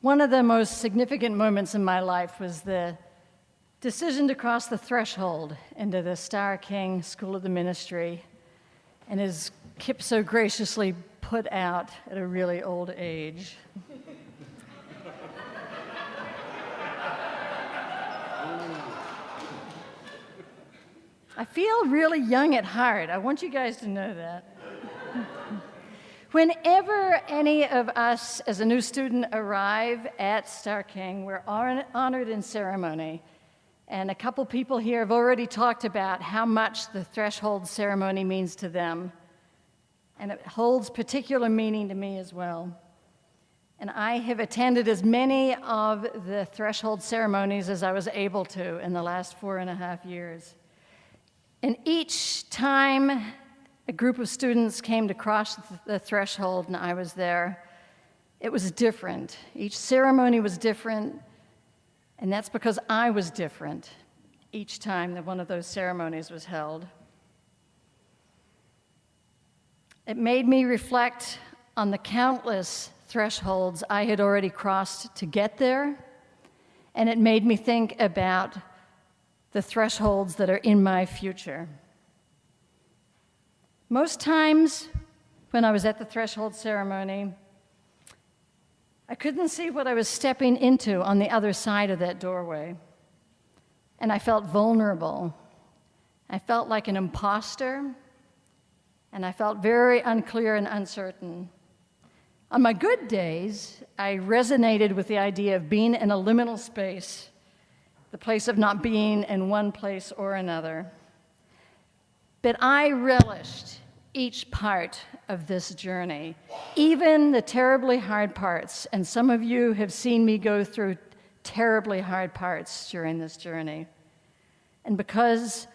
One of the most significant moments in my life was the decision to cross the threshold into the Starr King School of the Ministry, and as Kip so graciously put out at a really old age. I feel really young at heart. I want you guys to know that. Whenever any of us as a new student arrive at Starr King, we're honored in ceremony. And a couple people here have already talked about how much the threshold ceremony means to them. And it holds particular meaning to me as well. And I have attended as many of the threshold ceremonies as I was able to in the last 4.5 years. And each time a group of students came to cross the threshold and I was there, it was different. Each ceremony was different, and that's because I was different each time that one of those ceremonies was held. It made me reflect on the countless thresholds I had already crossed to get there, and it made me think about the thresholds that are in my future. Most times when I was at the threshold ceremony, I couldn't see what I was stepping into on the other side of that doorway. And I felt vulnerable. I felt like an imposter, and I felt very unclear and uncertain. On my good days, I resonated with the idea of being in a liminal space, the place of not being in one place or another. But I relished each part of this journey, even the terribly hard parts. And some of you have seen me go through terribly hard parts during this journey. And because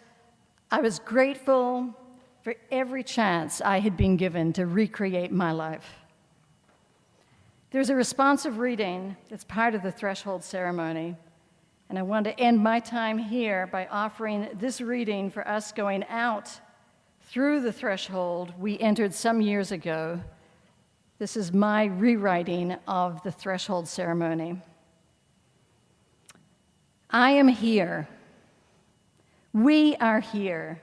I was grateful for every chance I had been given to recreate my life. There's a responsive reading that's part of the threshold ceremony. And I want to end my time here by offering this reading for us going out through the threshold we entered some years ago. This is my rewriting of the threshold ceremony. I am here. We are here.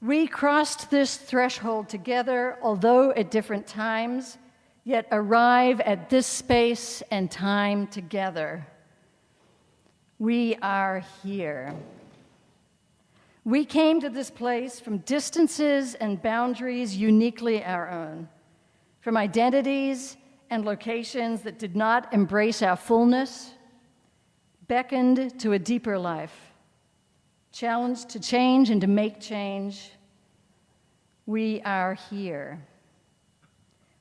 We crossed this threshold together, although at different times, yet arrive at this space and time together. We are here. We came to this place from distances and boundaries uniquely our own, from identities and locations that did not embrace our fullness, beckoned to a deeper life, challenged to change and to make change. We are here.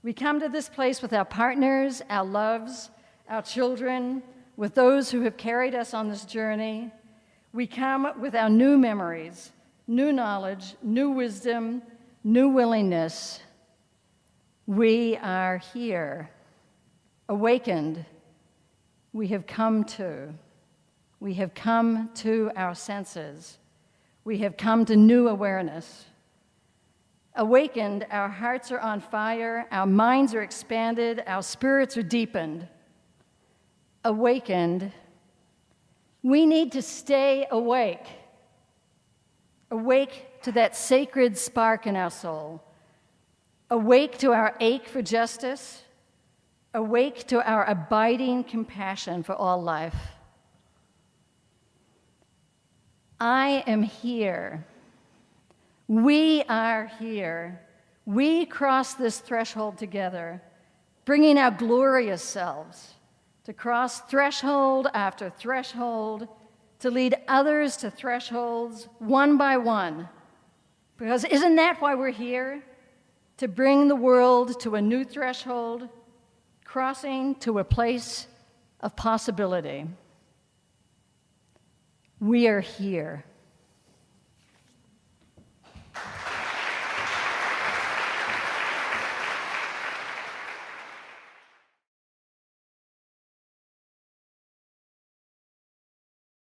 We come to this place with our partners, our loves, our children, with those who have carried us on this journey. We come with our new memories, new knowledge, new wisdom, new willingness. We are here, awakened. We have come to. We have come to our senses. We have come to new awareness. Awakened, our hearts are on fire, our minds are expanded, our spirits are deepened. Awakened, we need to stay awake. Awake to that sacred spark in our soul. Awake to our ache for justice. Awake to our abiding compassion for all life. I am here. We are here. We cross this threshold together, bringing our glorious selves to cross threshold after threshold, to lead others to thresholds one by one. Because isn't that why we're here? To bring the world to a new threshold, crossing to a place of possibility. We are here.